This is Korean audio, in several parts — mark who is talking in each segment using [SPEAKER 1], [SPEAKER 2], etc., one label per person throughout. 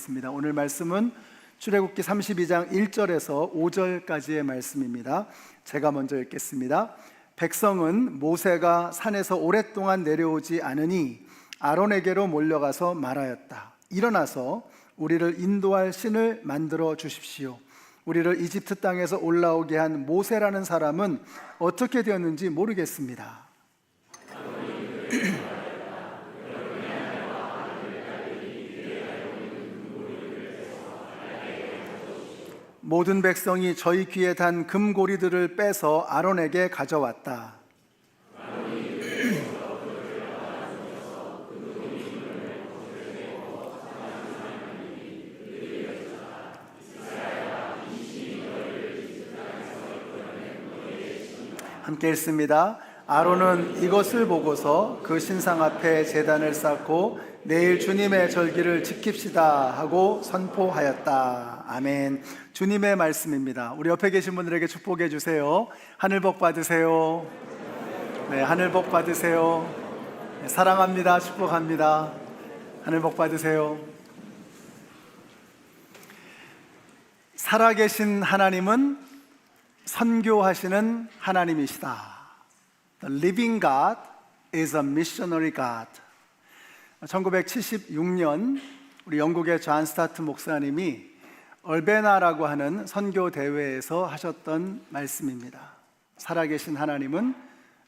[SPEAKER 1] 나누겠습니다. 오늘 말씀은 출애굽기 32장 1절에서 5절까지의 말씀입니다. 제가 먼저 읽겠습니다. 백성은 모세가 산에서 오랫동안 내려오지 않으니 아론에게로 몰려가서 말하였다. 일어나서 우리를 인도할 신을 만들어 주십시오. 우리를 이집트 땅에서 올라오게 한 모세라는 사람은 어떻게 되었는지 모르겠습니다. 모든 백성이 저희 귀에 단 금고리들을 빼서 아론에게 가져왔다. 함께 읽습니다. 아론은 이것을 보고서 그 신상 앞에 제단을 쌓고 내일 주님의 절기를 지킵시다 하고 선포하였다. 아멘. 주님의 말씀입니다. 우리 옆에 계신 분들에게 축복해 주세요. 하늘 복 받으세요. 네, 하늘 복 받으세요. 네, 사랑합니다. 축복합니다. 하늘 복 받으세요. 살아계신 하나님은 선교하시는 하나님이시다. The living God is a missionary God. 1976년 우리 영국의 존 스타트 목사님이 얼베나라고 하는 선교 대회에서 하셨던 말씀입니다. 살아계신 하나님은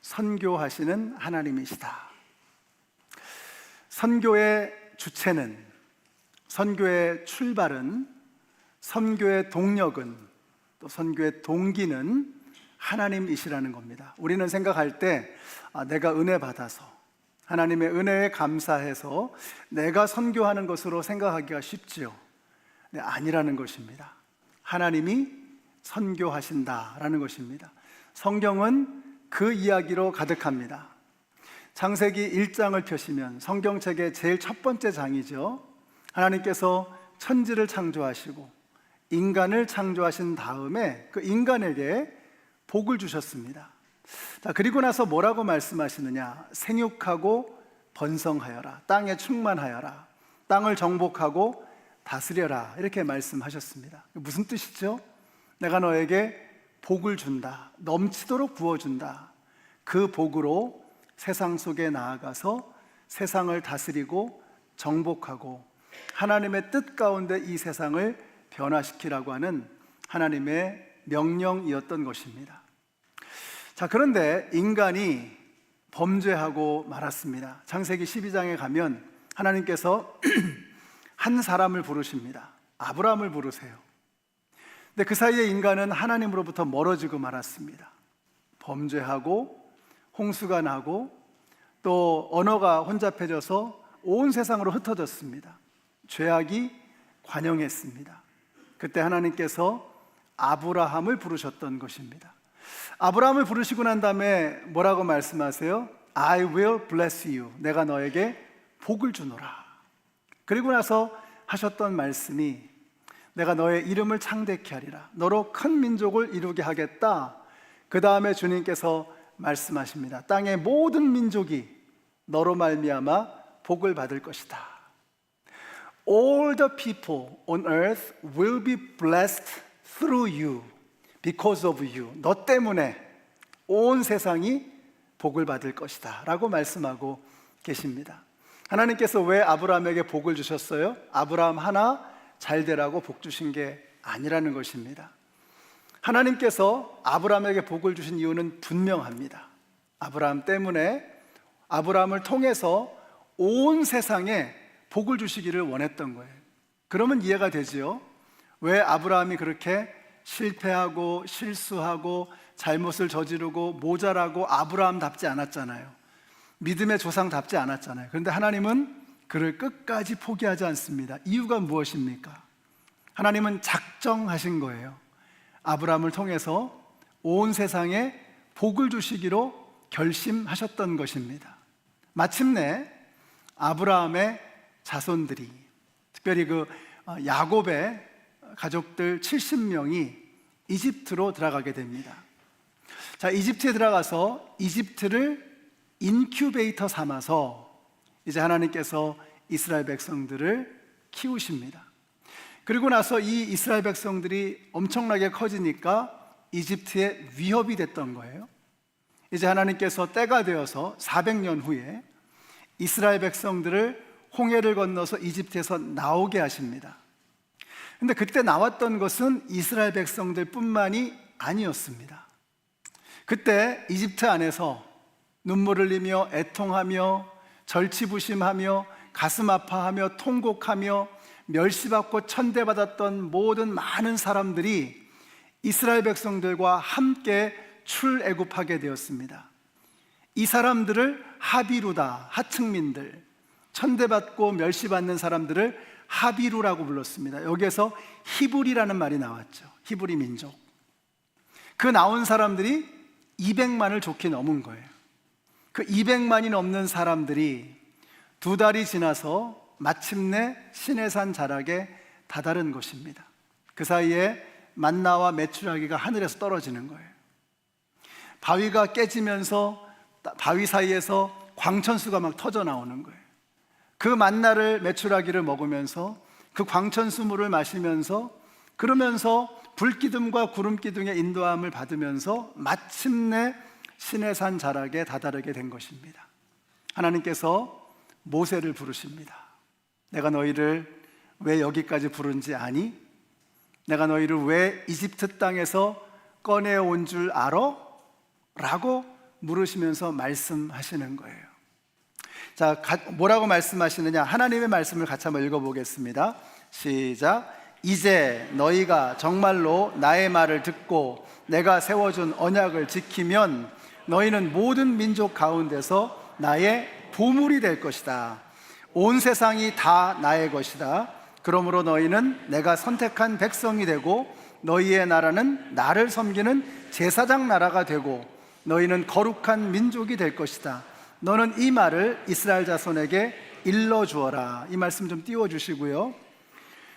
[SPEAKER 1] 선교하시는 하나님이시다. 선교의 주체는, 선교의 출발은, 선교의 동력은, 또 선교의 동기는 하나님이시라는 겁니다. 우리는 생각할 때 내가 은혜 받아서 하나님의 은혜에 감사해서 내가 선교하는 것으로 생각하기가 쉽지요. 네, 아니라는 것입니다. 하나님이 선교하신다라는 것입니다. 성경은 그 이야기로 가득합니다. 창세기 1장을 펴시면 성경책의 제일 첫 번째 장이죠. 하나님께서 천지를 창조하시고 인간을 창조하신 다음에 그 인간에게 복을 주셨습니다. 자, 그리고 나서 뭐라고 말씀하시느냐? 생육하고 번성하여라, 땅에 충만하여라, 땅을 정복하고 다스려라, 이렇게 말씀하셨습니다. 무슨 뜻이죠? 내가 너에게 복을 준다, 넘치도록 부어준다. 그 복으로 세상 속에 나아가서 세상을 다스리고 정복하고 하나님의 뜻 가운데 이 세상을 변화시키라고 하는 하나님의 명령이었던 것입니다. 자, 그런데 인간이 범죄하고 말았습니다. 창세기 12장에 가면 하나님께서 한 사람을 부르십니다. 아브라함을 부르세요. 근데 그 사이에 인간은 하나님으로부터 멀어지고 말았습니다. 범죄하고 홍수가 나고 또 언어가 혼잡해져서 온 세상으로 흩어졌습니다. 죄악이 관영했습니다. 그때 하나님께서 아브라함을 부르셨던 것입니다. 아브라함을 부르시고 난 다음에 뭐라고 말씀하세요? I will bless you. 내가 너에게 복을 주노라. 그리고 나서 하셨던 말씀이 내가 너의 이름을 창대케 하리라. 너로 큰 민족을 이루게 하겠다. 그 다음에 주님께서 말씀하십니다. 땅의 모든 민족이 너로 말미암아 복을 받을 것이다. All the people on earth will be blessed through you, because of you. 너 때문에 온 세상이 복을 받을 것이다 라고 말씀하고 계십니다. 하나님께서 왜 아브라함에게 복을 주셨어요? 아브라함 하나 잘 되라고 복 주신 게 아니라는 것입니다. 하나님께서 아브라함에게 복을 주신 이유는 분명합니다. 아브라함 때문에, 아브라함을 통해서 온 세상에 복을 주시기를 원했던 거예요. 그러면 이해가 되지요? 왜 아브라함이 그렇게 실패하고 실수하고 잘못을 저지르고 모자라고 아브라함답지 않았잖아요. 믿음의 조상답지 않았잖아요. 그런데 하나님은 그를 끝까지 포기하지 않습니다. 이유가 무엇입니까? 하나님은 작정하신 거예요. 아브라함을 통해서 온 세상에 복을 주시기로 결심하셨던 것입니다. 마침내 아브라함의 자손들이, 특별히 그 야곱의 가족들 70명이 이집트로 들어가게 됩니다. 자, 이집트에 들어가서 이집트를 인큐베이터 삼아서 이제 하나님께서 이스라엘 백성들을 키우십니다. 그리고 나서 이 이스라엘 백성들이 엄청나게 커지니까 이집트의 위협이 됐던 거예요. 이제 하나님께서 때가 되어서 400년 후에 이스라엘 백성들을 홍해를 건너서 이집트에서 나오게 하십니다. 근데 그때 나왔던 것은 이스라엘 백성들 뿐만이 아니었습니다. 그때 이집트 안에서 눈물을 흘리며 애통하며 절치부심하며 가슴 아파하며 통곡하며 멸시받고 천대받았던 모든 많은 사람들이 이스라엘 백성들과 함께 출애굽하게 되었습니다. 이 사람들을 하비루다, 하층민들, 천대받고 멸시받는 사람들을 하비루라고 불렀습니다. 여기에서 히브리라는 말이 나왔죠. 히브리 민족. 그 나온 사람들이 200만을 좋게 넘은 거예요. 그 200만이 넘는 사람들이 2달이 지나서 마침내 시내산 자락에 다다른 것입니다. 그 사이에 만나와 메추라기가 하늘에서 떨어지는 거예요. 바위가 깨지면서 바위 사이에서 광천수가 막 터져 나오는 거예요. 그 만나를 메추라기를 먹으면서 그 광천수 물을 마시면서 그러면서 불기둥과 구름기둥의 인도함을 받으면서 마침내 시내산 자락에 다다르게 된 것입니다. 하나님께서 모세를 부르십니다. 내가 너희를 왜 여기까지 부른지 아니? 내가 너희를 왜 이집트 땅에서 꺼내온 줄 알아? 라고 물으시면서 말씀하시는 거예요. 자, 뭐라고 말씀하시느냐? 하나님의 말씀을 같이 한번 읽어보겠습니다. 시작. 이제 너희가 정말로 나의 말을 듣고 내가 세워준 언약을 지키면 너희는 모든 민족 가운데서 나의 보물이 될 것이다. 온 세상이 다 나의 것이다. 그러므로 너희는 내가 선택한 백성이 되고 너희의 나라는 나를 섬기는 제사장 나라가 되고 너희는 거룩한 민족이 될 것이다. 너는 이 말을 이스라엘 자손에게 일러주어라. 이 말씀 좀 띄워주시고요.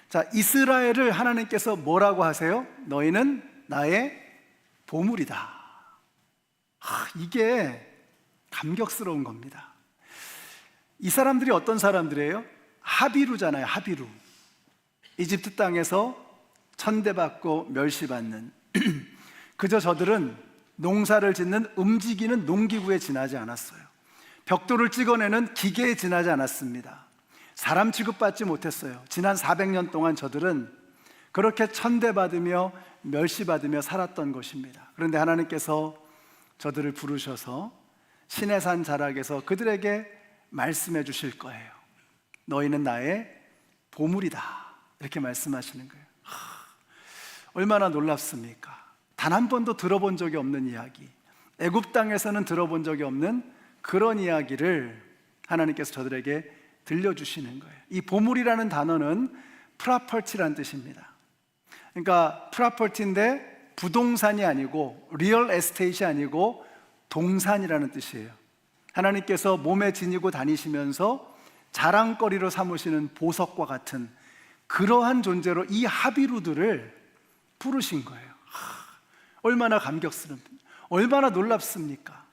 [SPEAKER 1] 자, 이스라엘을 하나님께서 뭐라고 하세요? 너희는 나의 보물이다. 이게 감격스러운 겁니다. 이 사람들이 어떤 사람들이에요? 하비루잖아요. 하비루. 이집트 땅에서 천대받고 멸시받는 그저 저들은 농사를 짓는 움직이는 농기구에 지나지 않았어요. 벽돌을 찍어내는 기계에 지나지 않았습니다. 사람 취급받지 못했어요. 지난 400년 동안 저들은 그렇게 천대받으며 멸시받으며 살았던 것입니다. 그런데 하나님께서 저들을 부르셔서 시내산 자락에서 그들에게 말씀해 주실 거예요. 너희는 나의 보물이다. 이렇게 말씀하시는 거예요. 얼마나 놀랍습니까? 단 한 번도 들어본 적이 없는 이야기, 애굽 땅에서는 들어본 적이 없는 그런 이야기를 하나님께서 저들에게 들려주시는 거예요. 이 보물이라는 단어는 프라퍼티라는 뜻입니다. 그러니까 프라퍼티인데 부동산이 아니고 리얼 에스테이트이 아니고 동산이라는 뜻이에요. 하나님께서 몸에 지니고 다니시면서 자랑거리로 삼으시는 보석과 같은 그러한 존재로 이 하비루들을 부르신 거예요. 얼마나 감격스럽습니까? 얼마나 놀랍습니까?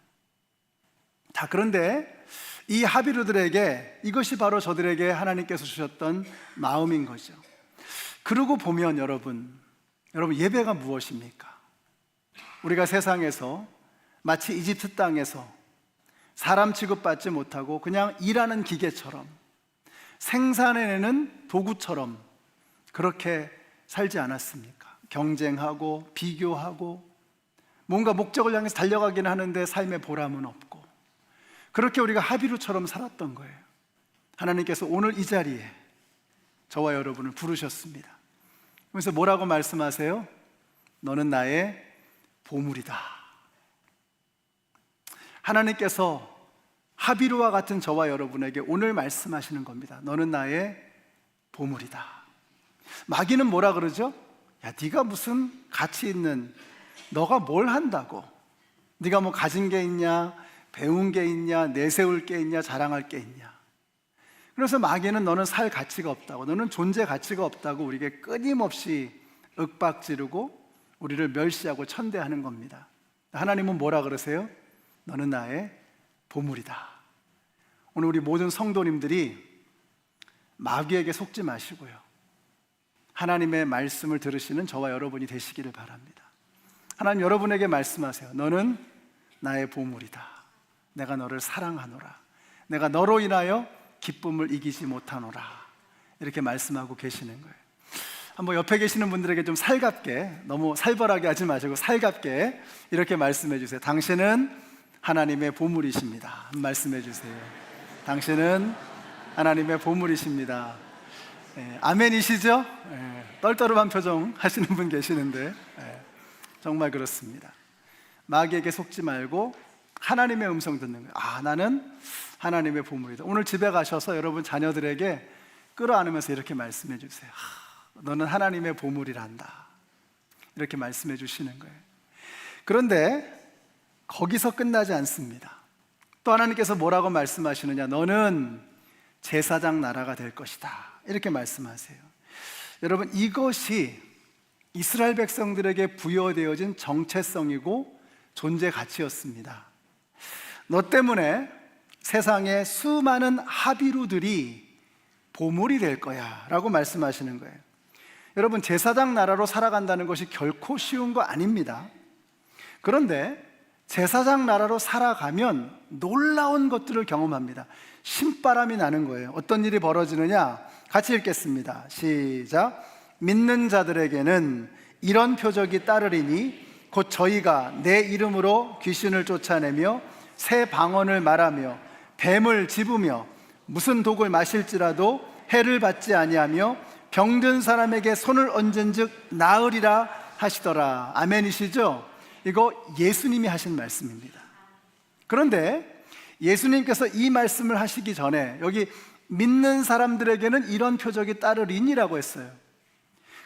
[SPEAKER 1] 자, 그런데 이 하비루들에게 이것이 바로 저들에게 하나님께서 주셨던 마음인 거죠. 그러고 보면 여러분 예배가 무엇입니까? 우리가 세상에서 마치 이집트 땅에서 사람 취급받지 못하고 그냥 일하는 기계처럼 생산해내는 도구처럼 그렇게 살지 않았습니까? 경쟁하고 비교하고 뭔가 목적을 향해서 달려가긴 하는데 삶의 보람은 없고 그렇게 우리가 하비루처럼 살았던 거예요. 하나님께서 오늘 이 자리에 저와 여러분을 부르셨습니다. 그래서 뭐라고 말씀하세요? 너는 나의 보물이다. 하나님께서 하비루와 같은 저와 여러분에게 오늘 말씀하시는 겁니다. 너는 나의 보물이다. 마귀는 뭐라 그러죠? 야, 네가 무슨 가치 있는, 너가 뭘 한다고? 네가 뭐 가진 게 있냐, 배운 게 있냐, 내세울 게 있냐, 자랑할 게 있냐. 그래서 마귀는 너는 살 가치가 없다고, 너는 존재 가치가 없다고 우리에게 끊임없이 윽박지르고 우리를 멸시하고 천대하는 겁니다. 하나님은 뭐라 그러세요? 너는 나의 보물이다. 오늘 우리 모든 성도님들이 마귀에게 속지 마시고요, 하나님의 말씀을 들으시는 저와 여러분이 되시기를 바랍니다. 하나님 여러분에게 말씀하세요. 너는 나의 보물이다. 내가 너를 사랑하노라. 내가 너로 인하여 기쁨을 이기지 못하노라. 이렇게 말씀하고 계시는 거예요. 한번 옆에 계시는 분들에게 좀 살갑게, 너무 살벌하게 하지 마시고 살갑게 이렇게 말씀해 주세요. 당신은 하나님의 보물이십니다. 말씀해 주세요. 당신은 하나님의 보물이십니다. 아멘이시죠? 떨떠름한 표정 하시는 분 계시는데 정말 그렇습니다. 마귀에게 속지 말고 하나님의 음성 듣는 거예요. 나는 하나님의 보물이다. 오늘 집에 가셔서 여러분 자녀들에게 끌어안으면서 이렇게 말씀해 주세요. 너는 하나님의 보물이란다. 이렇게 말씀해 주시는 거예요. 그런데 거기서 끝나지 않습니다. 또 하나님께서 뭐라고 말씀하시느냐? 너는 제사장 나라가 될 것이다. 이렇게 말씀하세요. 여러분, 이것이 이스라엘 백성들에게 부여되어진 정체성이고 존재 가치였습니다. 너 때문에 세상의 수많은 하비루들이 보물이 될 거야 라고 말씀하시는 거예요. 여러분, 제사장 나라로 살아간다는 것이 결코 쉬운 거 아닙니다. 그런데 제사장 나라로 살아가면 놀라운 것들을 경험합니다. 신바람이 나는 거예요. 어떤 일이 벌어지느냐? 같이 읽겠습니다. 시작. 믿는 자들에게는 이런 표적이 따르리니 곧 저희가 내 이름으로 귀신을 쫓아내며 새 방언을 말하며 뱀을 집으며 무슨 독을 마실지라도 해를 받지 아니하며 병든 사람에게 손을 얹은즉 나으리라 하시더라. 아멘이시죠? 이거 예수님이 하신 말씀입니다. 그런데 예수님께서 이 말씀을 하시기 전에 여기 믿는 사람들에게는 이런 표적이 따르리니라고 했어요.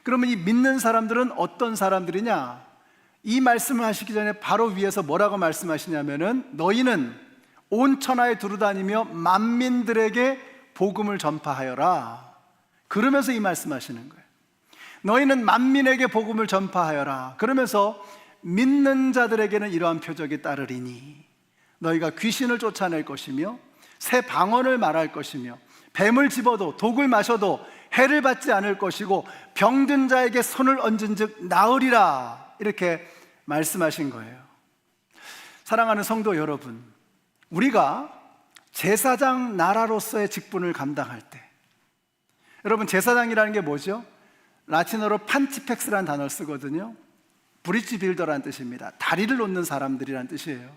[SPEAKER 1] 그러면 이 믿는 사람들은 어떤 사람들이냐? 이 말씀을 하시기 전에 바로 위에서 뭐라고 말씀하시냐면은 너희는 온 천하에 두루다니며 만민들에게 복음을 전파하여라. 그러면서 이 말씀하시는 거예요. 너희는 만민에게 복음을 전파하여라. 그러면서 믿는 자들에게는 이러한 표적이 따르리니 너희가 귀신을 쫓아낼 것이며 새 방언을 말할 것이며 뱀을 집어도 독을 마셔도 해를 받지 않을 것이고 병든 자에게 손을 얹은 즉 나으리라. 이렇게 말씀하신 거예요. 사랑하는 성도 여러분, 우리가 제사장 나라로서의 직분을 감당할 때, 여러분 제사장이라는 게 뭐죠? 라틴어로 판티펙스라는 단어를 쓰거든요. 브릿지 빌더라는 뜻입니다. 다리를 놓는 사람들이라는 뜻이에요.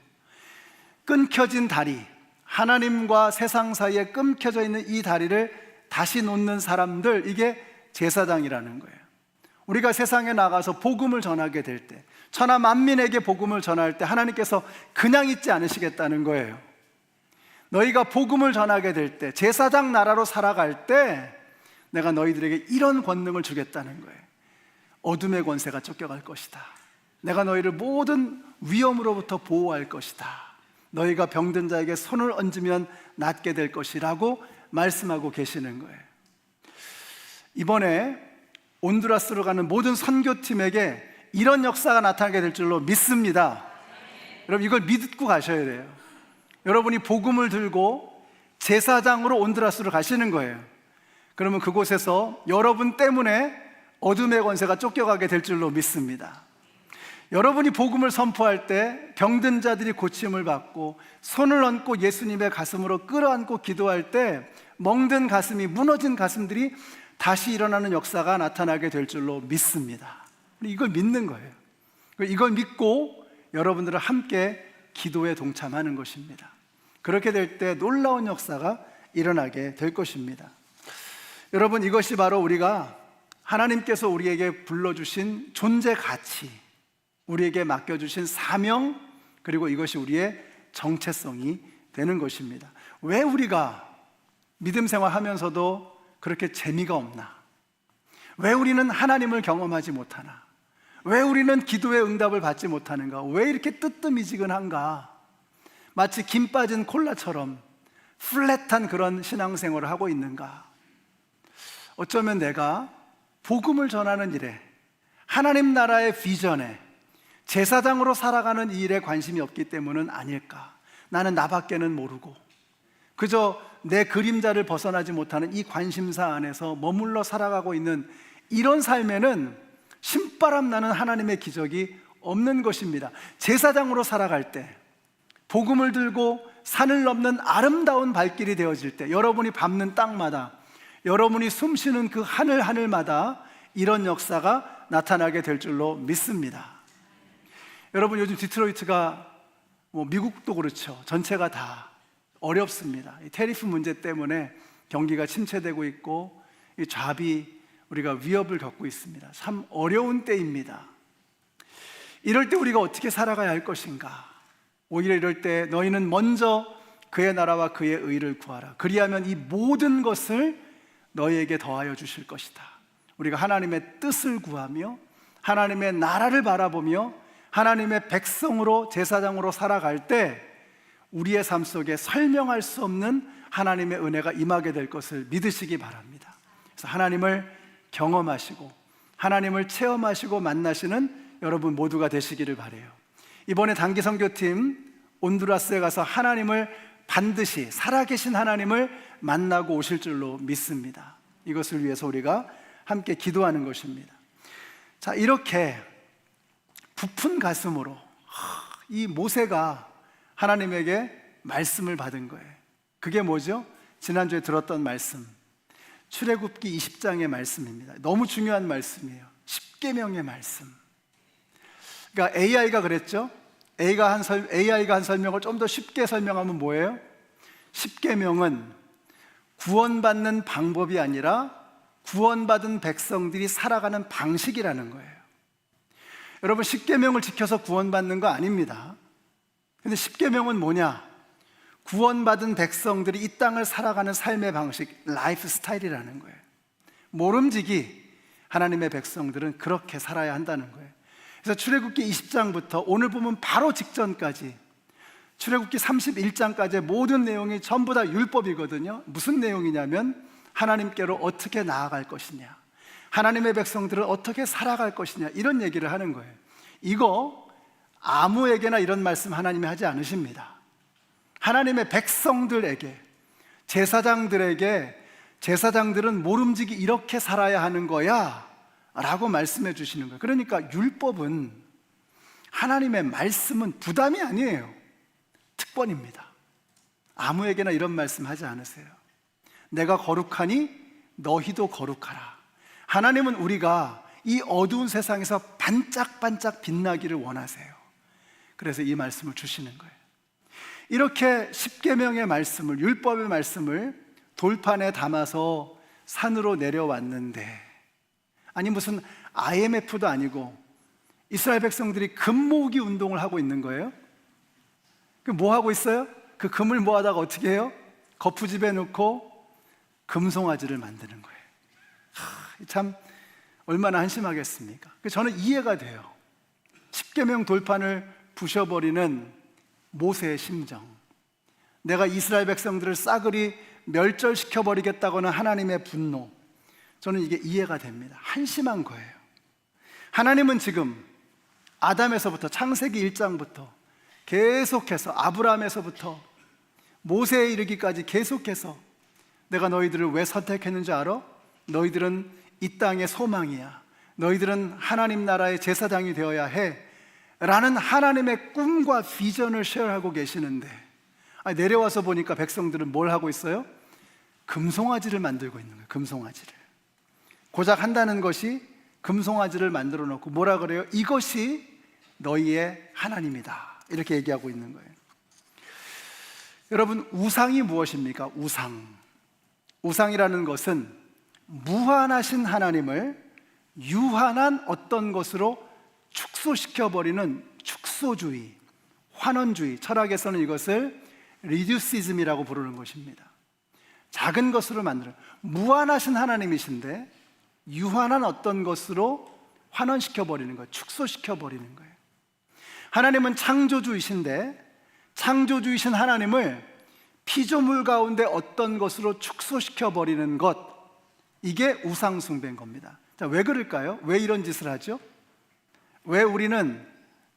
[SPEAKER 1] 끊겨진 다리, 하나님과 세상 사이에 끊겨져 있는 이 다리를 다시 놓는 사람들, 이게 제사장이라는 거예요. 우리가 세상에 나가서 복음을 전하게 될 때, 천하 만민에게 복음을 전할 때 하나님께서 그냥 있지 않으시겠다는 거예요. 너희가 복음을 전하게 될 때, 제사장 나라로 살아갈 때 내가 너희들에게 이런 권능을 주겠다는 거예요. 어둠의 권세가 쫓겨갈 것이다. 내가 너희를 모든 위험으로부터 보호할 것이다. 너희가 병든 자에게 손을 얹으면 낫게 될 것이라고 말씀하고 계시는 거예요. 이번에 온두라스로 가는 모든 선교팀에게 이런 역사가 나타나게 될 줄로 믿습니다. 여러분, 이걸 믿고 가셔야 돼요. 여러분이 복음을 들고 제사장으로 온두라스로 가시는 거예요. 그러면 그곳에서 여러분 때문에 어둠의 권세가 쫓겨가게 될 줄로 믿습니다. 여러분이 복음을 선포할 때 병든 자들이 고침을 받고 손을 얹고 예수님의 가슴으로 끌어안고 기도할 때 멍든 가슴이, 무너진 가슴들이 다시 일어나는 역사가 나타나게 될 줄로 믿습니다. 이걸 믿는 거예요. 이걸 믿고 여러분들은 함께 기도에 동참하는 것입니다. 그렇게 될 때 놀라운 역사가 일어나게 될 것입니다. 여러분, 이것이 바로 우리가 하나님께서 우리에게 불러주신 존재 가치, 우리에게 맡겨주신 사명, 그리고 이것이 우리의 정체성이 되는 것입니다. 왜 우리가 믿음 생활하면서도 그렇게 재미가 없나? 왜 우리는 하나님을 경험하지 못하나? 왜 우리는 기도의 응답을 받지 못하는가? 왜 이렇게 뜨뜻미지근한가? 마치 김 빠진 콜라처럼 플랫한 그런 신앙생활을 하고 있는가? 어쩌면 내가 복음을 전하는 일에, 하나님 나라의 비전에, 제사장으로 살아가는 이 일에 관심이 없기 때문은 아닐까? 나는 나밖에는 모르고 그저 내 그림자를 벗어나지 못하는 이 관심사 안에서 머물러 살아가고 있는 이런 삶에는 신바람 나는 하나님의 기적이 없는 것입니다. 제사장으로 살아갈 때, 복음을 들고 산을 넘는 아름다운 발길이 되어질 때, 여러분이 밟는 땅마다, 여러분이 숨쉬는 그 하늘마다 이런 역사가 나타나게 될 줄로 믿습니다. 여러분, 요즘 디트로이트가 미국도 그렇죠. 전체가 다 어렵습니다. 이 테리프 문제 때문에 경기가 침체되고 있고 이 잡이 우리가 위협을 겪고 있습니다. 참 어려운 때입니다. 이럴 때 우리가 어떻게 살아가야 할 것인가? 오히려 이럴 때 너희는 먼저 그의 나라와 그의 의를 구하라. 그리하면 이 모든 것을 너희에게 더하여 주실 것이다. 우리가 하나님의 뜻을 구하며 하나님의 나라를 바라보며 하나님의 백성으로 제사장으로 살아갈 때 우리의 삶 속에 설명할 수 없는 하나님의 은혜가 임하게 될 것을 믿으시기 바랍니다. 그래서 하나님을 경험하시고 하나님을 체험하시고 만나시는 여러분 모두가 되시기를 바라요. 이번에 단기 선교팀 온두라스에 가서 하나님을 반드시 살아계신 하나님을 만나고 오실 줄로 믿습니다. 이것을 위해서 우리가 함께 기도하는 것입니다. 자, 이렇게 부푼 가슴으로 이 모세가 하나님에게 말씀을 받은 거예요. 그게 뭐죠? 지난주에 들었던 말씀, 출애굽기 20장의 말씀입니다. 너무 중요한 말씀이에요. 십계명의 말씀. 그러니까 AI가 그랬죠. AI가 한 설명을 좀 더 쉽게 설명하면 뭐예요? 십계명은 구원받는 방법이 아니라 구원받은 백성들이 살아가는 방식이라는 거예요. 여러분, 십계명을 지켜서 구원받는 거 아닙니다. 근데 십계명은 뭐냐? 구원받은 백성들이 이 땅을 살아가는 삶의 방식, 라이프 스타일이라는 거예요. 모름지기 하나님의 백성들은 그렇게 살아야 한다는 거예요. 그래서 출애굽기 20장부터 오늘 보면 바로 직전까지 출애굽기 31장까지의 모든 내용이 전부 다 율법이거든요. 무슨 내용이냐면 하나님께로 어떻게 나아갈 것이냐, 하나님의 백성들은 어떻게 살아갈 것이냐, 이런 얘기를 하는 거예요. 이거 아무에게나 이런 말씀 하나님이 하지 않으십니다. 하나님의 백성들에게, 제사장들에게, 제사장들은 모름지기 이렇게 살아야 하는 거야 라고 말씀해 주시는 거예요. 그러니까 율법은, 하나님의 말씀은 부담이 아니에요. 특권입니다. 아무에게나 이런 말씀 하지 않으세요. 내가 거룩하니 너희도 거룩하라. 하나님은 우리가 이 어두운 세상에서 반짝반짝 빛나기를 원하세요. 그래서 이 말씀을 주시는 거예요. 이렇게 십계명의 말씀을, 율법의 말씀을 돌판에 담아서 산으로 내려왔는데, 아니 무슨 IMF도 아니고 이스라엘 백성들이 금 모으기 운동을 하고 있는 거예요. 뭐 하고 있어요? 그 금을 모아다가 어떻게 해요? 거푸집에 넣고 금송아지를 만드는 거예요. 참 얼마나 한심하겠습니까? 저는 이해가 돼요. 십계명 돌판을 부셔버리는 모세의 심정, 내가 이스라엘 백성들을 싸그리 멸절시켜버리겠다고는 하나님의 분노, 저는 이게 이해가 됩니다. 한심한 거예요. 하나님은 지금 아담에서부터, 창세기 1장부터 계속해서, 아브라함에서부터 모세에 이르기까지 계속해서 내가 너희들을 왜 선택했는지 알아? 너희들은 이 땅의 소망이야, 너희들은 하나님 나라의 제사장이 되어야 해 라는 하나님의 꿈과 비전을 쉐어하고 계시는데, 내려와서 보니까 백성들은 뭘 하고 있어요? 금송아지를 만들고 있는 거예요. 금송아지를 고작 한다는 것이 금송아지를 만들어 놓고 뭐라 그래요? 이것이 너희의 하나님이다, 이렇게 얘기하고 있는 거예요. 여러분, 우상이 무엇입니까? 우상이라는 것은 무한하신 하나님을 유한한 어떤 것으로 축소시켜버리는 축소주의, 환원주의, 철학에서는 이것을 리듀시즘이라고 부르는 것입니다. 작은 것으로 만드는, 무한하신 하나님이신데 유한한 어떤 것으로 환원시켜버리는 거예요. 축소시켜버리는 거예요. 하나님은 창조주이신데 창조주이신 하나님을 피조물 가운데 어떤 것으로 축소시켜버리는 것, 이게 우상숭배인 겁니다. 자, 왜 그럴까요? 왜 이런 짓을 하죠? 왜 우리는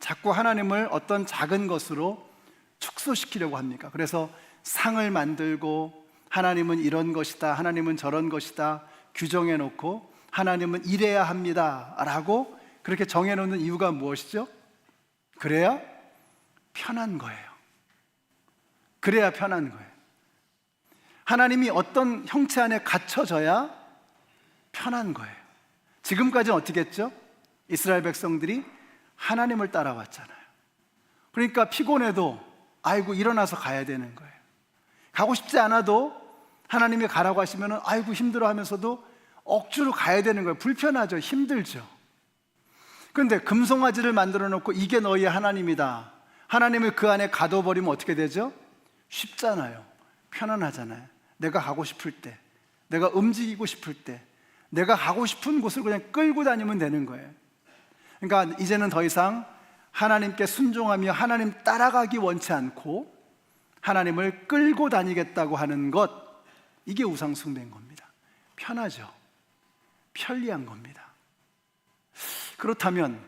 [SPEAKER 1] 자꾸 하나님을 어떤 작은 것으로 축소시키려고 합니까? 그래서 상을 만들고 하나님은 이런 것이다, 하나님은 저런 것이다 규정해 놓고 하나님은 이래야 합니다 라고 그렇게 정해놓는 이유가 무엇이죠? 그래야 편한 거예요. 그래야 편한 거예요. 하나님이 어떤 형체 안에 갇혀져야 편한 거예요. 지금까지는 어떻게 했죠? 이스라엘 백성들이 하나님을 따라왔잖아요. 그러니까 피곤해도 아이고 일어나서 가야 되는 거예요. 가고 싶지 않아도 하나님이 가라고 하시면 아이고 힘들어 하면서도 억지로 가야 되는 거예요. 불편하죠. 힘들죠. 그런데 금송아지를 만들어 놓고 이게 너희의 하나님이다, 하나님을 그 안에 가둬버리면 어떻게 되죠? 쉽잖아요. 편안하잖아요. 내가 가고 싶을 때, 내가 움직이고 싶을 때, 내가 가고 싶은 곳을 그냥 끌고 다니면 되는 거예요. 그러니까 이제는 더 이상 하나님께 순종하며 하나님 따라가기 원치 않고 하나님을 끌고 다니겠다고 하는 것, 이게 우상 숭배인 겁니다. 편하죠. 편리한 겁니다. 그렇다면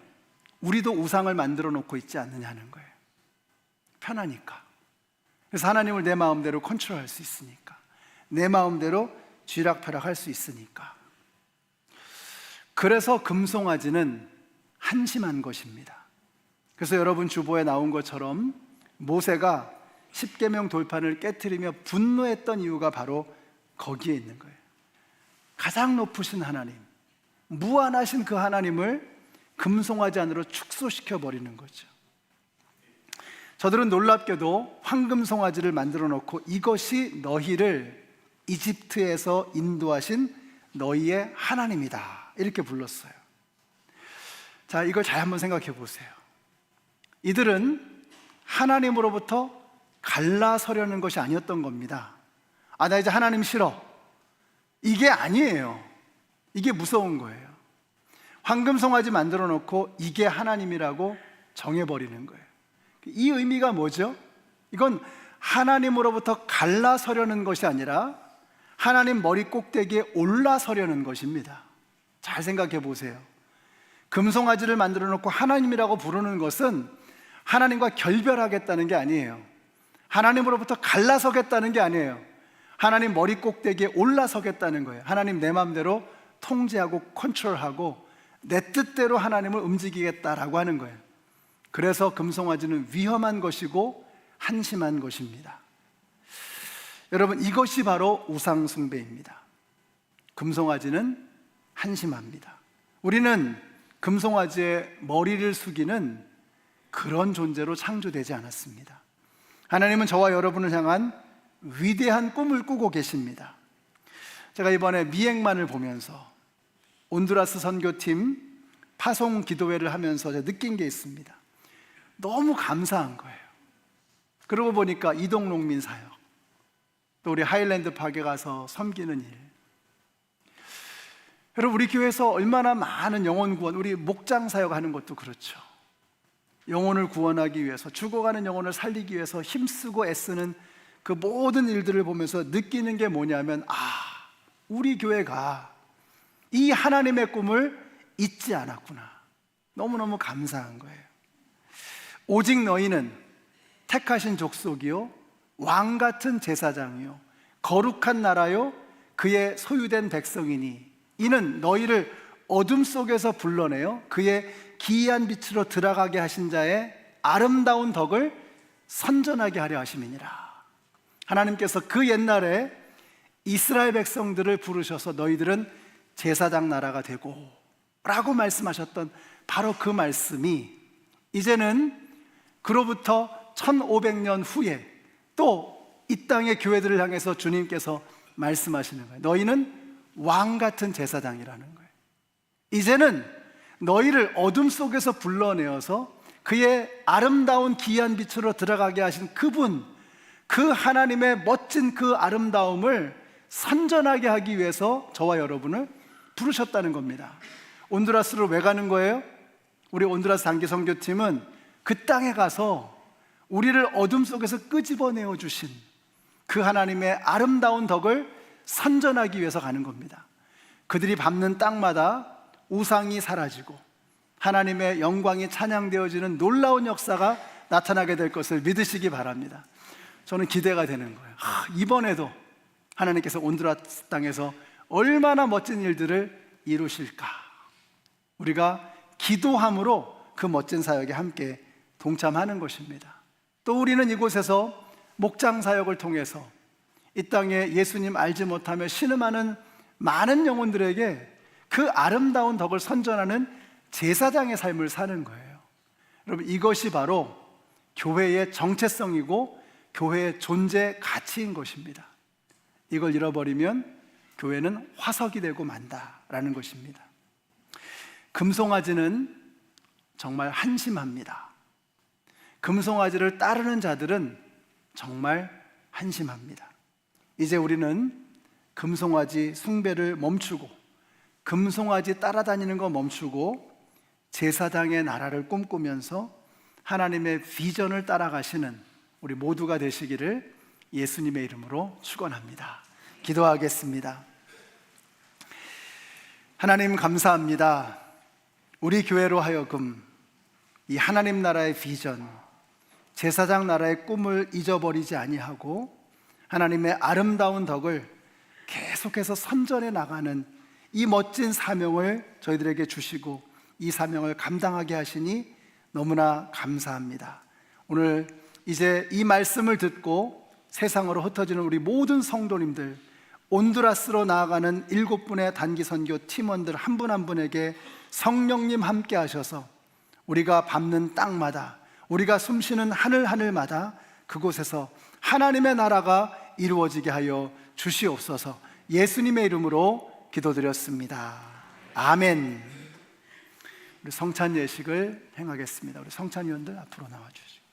[SPEAKER 1] 우리도 우상을 만들어 놓고 있지 않느냐는 거예요. 편하니까. 그래서 하나님을 내 마음대로 컨트롤할 수 있으니까, 내 마음대로 쥐락펴락할 수 있으니까. 그래서 금송아지는 한심한 것입니다. 그래서 여러분 주보에 나온 것처럼 모세가 십계명 돌판을 깨트리며 분노했던 이유가 바로 거기에 있는 거예요. 가장 높으신 하나님, 무한하신 그 하나님을 금송아지 안으로 축소시켜 버리는 거죠. 저들은 놀랍게도 황금송아지를 만들어 놓고 이것이 너희를 이집트에서 인도하신 너희의 하나님이다, 이렇게 불렀어요. 자, 이걸 잘 한번 생각해 보세요. 이들은 하나님으로부터 갈라서려는 것이 아니었던 겁니다. 아, 나 이제 하나님 싫어, 이게 아니에요. 이게 무서운 거예요. 황금송아지 만들어 놓고 이게 하나님이라고 정해버리는 거예요. 이 의미가 뭐죠? 이건 하나님으로부터 갈라서려는 것이 아니라 하나님 머리 꼭대기에 올라서려는 것입니다. 잘 생각해 보세요. 금송아지를 만들어 놓고 하나님이라고 부르는 것은 하나님과 결별하겠다는 게 아니에요. 하나님으로부터 갈라서겠다는 게 아니에요. 하나님 머리 꼭대기에 올라서겠다는 거예요. 하나님 내 마음대로 통제하고 컨트롤하고 내 뜻대로 하나님을 움직이겠다라고 하는 거예요. 그래서 금송아지는 위험한 것이고 한심한 것입니다. 여러분, 이것이 바로 우상 숭배입니다. 금송아지는 한심합니다. 우리는 금송아지의 머리를 숙이는 그런 존재로 창조되지 않았습니다. 하나님은 저와 여러분을 향한 위대한 꿈을 꾸고 계십니다. 제가 이번에 미행만을 보면서 온두라스 선교팀 파송 기도회를 하면서 제가 느낀 게 있습니다. 너무 감사한 거예요. 그러고 보니까 이동농민 사역, 또 우리 하일랜드 파크에 가서 섬기는 일, 여러분 우리 교회에서 얼마나 많은 영혼 구원, 우리 목장 사역하는 것도 그렇죠. 영혼을 구원하기 위해서, 죽어가는 영혼을 살리기 위해서 힘쓰고 애쓰는 그 모든 일들을 보면서 느끼는 게 뭐냐면, 우리 교회가 이 하나님의 꿈을 잊지 않았구나. 너무너무 감사한 거예요. 오직 너희는 택하신 족속이요 왕같은 제사장이요 거룩한 나라요 그의 소유된 백성이니 이는 너희를 어둠 속에서 불러내어 그의 기이한 빛으로 들어가게 하신 자의 아름다운 덕을 선전하게 하려 하심이니라. 하나님께서 그 옛날에 이스라엘 백성들을 부르셔서 너희들은 제사장 나라가 되고 라고 말씀하셨던 바로 그 말씀이 이제는 그로부터 1500년 후에 또 이 땅의 교회들을 향해서 주님께서 말씀하시는 거예요. 너희는 왕같은 제사장이라는 거예요. 이제는 너희를 어둠 속에서 불러내어서 그의 아름다운 기이한 빛으로 들어가게 하신 그분, 그 하나님의 멋진 그 아름다움을 선전하게 하기 위해서 저와 여러분을 부르셨다는 겁니다. 온두라스로 왜 가는 거예요? 우리 온두라스 단기 선교팀은 그 땅에 가서 우리를 어둠 속에서 끄집어내어 주신 그 하나님의 아름다운 덕을 선전하기 위해서 가는 겁니다. 그들이 밟는 땅마다 우상이 사라지고 하나님의 영광이 찬양되어지는 놀라운 역사가 나타나게 될 것을 믿으시기 바랍니다. 저는 기대가 되는 거예요. 이번에도 하나님께서 온두라스 땅에서 얼마나 멋진 일들을 이루실까? 우리가 기도함으로 그 멋진 사역에 함께 동참하는 것입니다. 또 우리는 이곳에서 목장 사역을 통해서 이 땅에 예수님 알지 못하며 신음하는 많은 영혼들에게 그 아름다운 덕을 선전하는 제사장의 삶을 사는 거예요. 여러분, 이것이 바로 교회의 정체성이고 교회의 존재 가치인 것입니다. 이걸 잃어버리면 교회는 화석이 되고 만다라는 것입니다. 금송아지는 정말 한심합니다. 금송아지를 따르는 자들은 정말 한심합니다. 이제 우리는 금송아지 숭배를 멈추고 금송아지 따라다니는 거 멈추고 제사장의 나라를 꿈꾸면서 하나님의 비전을 따라가시는 우리 모두가 되시기를 예수님의 이름으로 축원합니다. 기도하겠습니다. 하나님 감사합니다. 우리 교회로 하여금 이 하나님 나라의 비전, 제사장 나라의 꿈을 잊어버리지 아니하고 하나님의 아름다운 덕을 계속해서 선전해 나가는 이 멋진 사명을 저희들에게 주시고 이 사명을 감당하게 하시니 너무나 감사합니다. 오늘 이제 이 말씀을 듣고 세상으로 흩어지는 우리 모든 성도님들, 온두라스로 나아가는 7분의 단기 선교 팀원들 한 분 한 분에게 성령님 함께 하셔서 우리가 밟는 땅마다, 우리가 숨쉬는 하늘마다 그곳에서 하나님의 나라가 이루어지게 하여 주시옵소서. 예수님의 이름으로 기도드렸습니다. 아멘. 우리 성찬 예식을 행하겠습니다. 우리 성찬위원들 앞으로 나와주시죠.